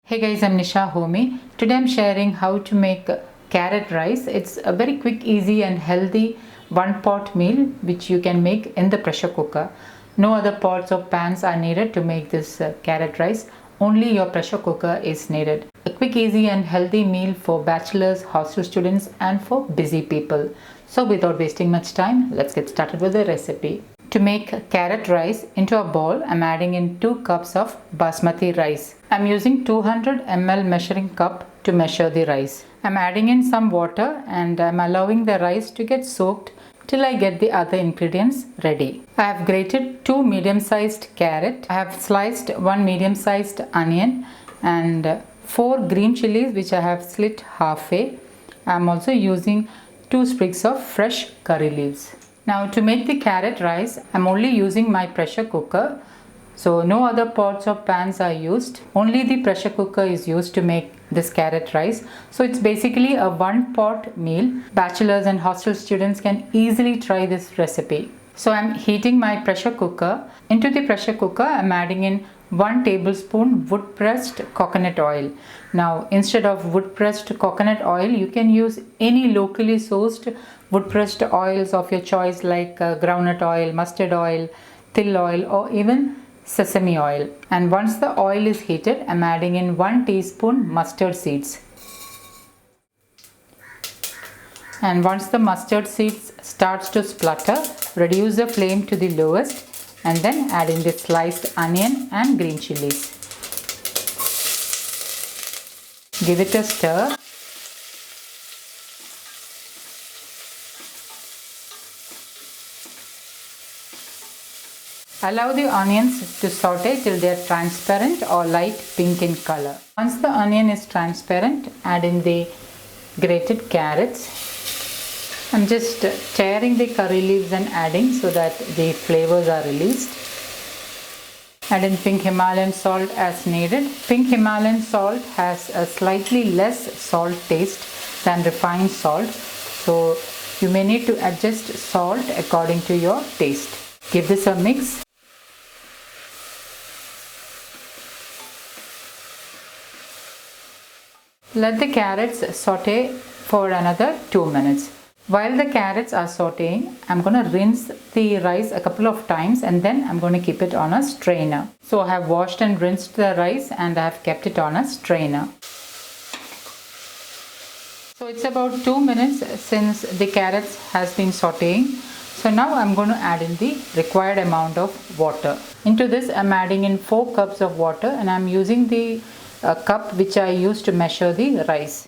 Hey guys, I'm Nisa Homey. Today I'm sharing how to make carrot rice. It's a very quick, easy and healthy one pot meal which you can make in the pressure cooker. No other pots or pans are needed to make this carrot rice. Only your pressure cooker is needed. A quick, easy and healthy meal for bachelors, hostel students and for busy people. So without wasting much time, let's get started with the recipe. To make carrot rice, into a bowl, I'm adding in 2 cups of basmati rice. I'm using 200 ml measuring cup to measure the rice. I'm adding in some water and I'm allowing the rice to get soaked till I get the other ingredients ready. I have grated 2 medium-sized carrot. I have sliced 1 medium-sized onion and 4 green chilies which I have slit halfway. I'm also using 2 sprigs of fresh curry leaves. Now to make the carrot rice, I'm only using my pressure cooker. So no other pots or pans are used. Only the pressure cooker is used to make this carrot rice. So it's basically a one pot meal. Bachelors and hostel students can easily try this recipe. So I'm heating my pressure cooker. Into the pressure cooker, I'm adding in 1 tablespoon wood pressed coconut oil. Now instead of wood pressed coconut oil, you can use any locally sourced wood pressed oils of your choice like groundnut oil, mustard oil, till oil or even sesame oil. And once the oil is heated, I'm adding in 1 teaspoon mustard seeds. And once the mustard seeds starts to splutter, reduce the flame to the lowest and then add in the sliced onion and green chilies. Give it a stir. Allow the onions to saute till they are transparent or light pink in color. Once the onion is transparent, add in the grated carrots. I'm just tearing the curry leaves and adding so that the flavors are released. Add in pink Himalayan salt as needed. Pink Himalayan salt has a slightly less salt taste than refined salt, so you may need to adjust salt according to your taste. Give this a mix. Let the carrots saute for another 2 minutes. While the carrots are sauteing, I'm going to rinse the rice a couple of times and then I'm going to keep it on a strainer. So I have washed and rinsed the rice and I have kept it on a strainer. So it's about 2 minutes since the carrots has been sauteing. So now I'm going to add in the required amount of water. Into this I'm adding in 4 cups of water and I'm using the cup which I used to measure the rice.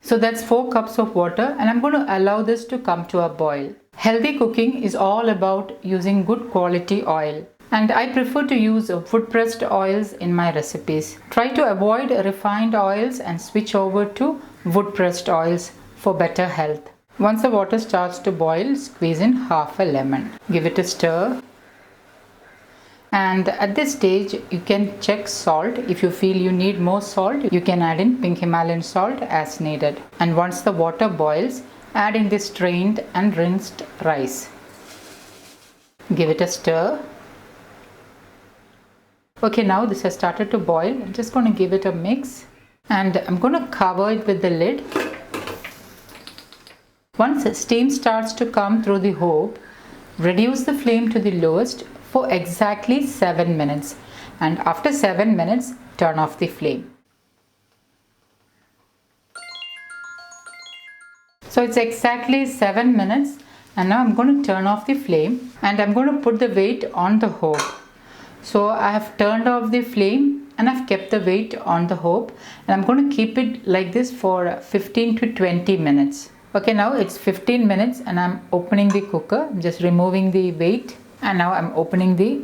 So that's 4 cups of water and I'm going to allow this to come to a boil. Healthy cooking is all about using good quality oil. And I prefer to use wood pressed oils in my recipes. Try to avoid refined oils and switch over to wood pressed oils for better health. Once the water starts to boil, squeeze in half a lemon. Give it a stir. And at this stage, you can check salt. If you feel you need more salt, you can add in pink Himalayan salt as needed. And once the water boils, add in the strained and rinsed rice. Give it a stir. Okay, now this has started to boil. I'm just going to give it a mix. And I'm going to cover it with the lid. Once steam starts to come through the hob, reduce the flame to the lowest for exactly 7 minutes, and after 7 minutes turn off the flame. So it's exactly 7 minutes and now I'm going to turn off the flame and I'm going to put the weight on the hob. So I have turned off the flame and I've kept the weight on the hob and I'm going to keep it like this for 15 to 20 minutes. Okay, now it's 15 minutes and I'm opening the cooker. I'm just removing the weight. And now I'm opening the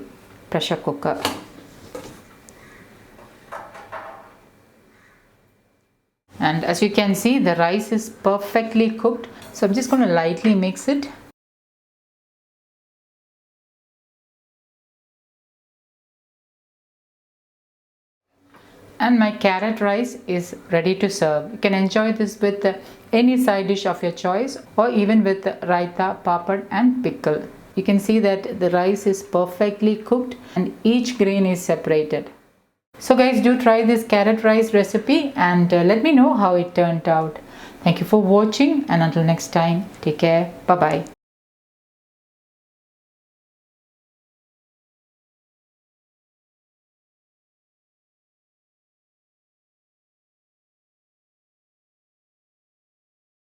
pressure cooker. And as you can see, the rice is perfectly cooked. So I'm just going to lightly mix it. And my carrot rice is ready to serve. You can enjoy this with any side dish of your choice or even with raita, papad and pickle. You can see that the rice is perfectly cooked and each grain is separated. So guys, do try this carrot rice recipe and let me know how it turned out. Thank you for watching, and until next time, take care. Bye bye.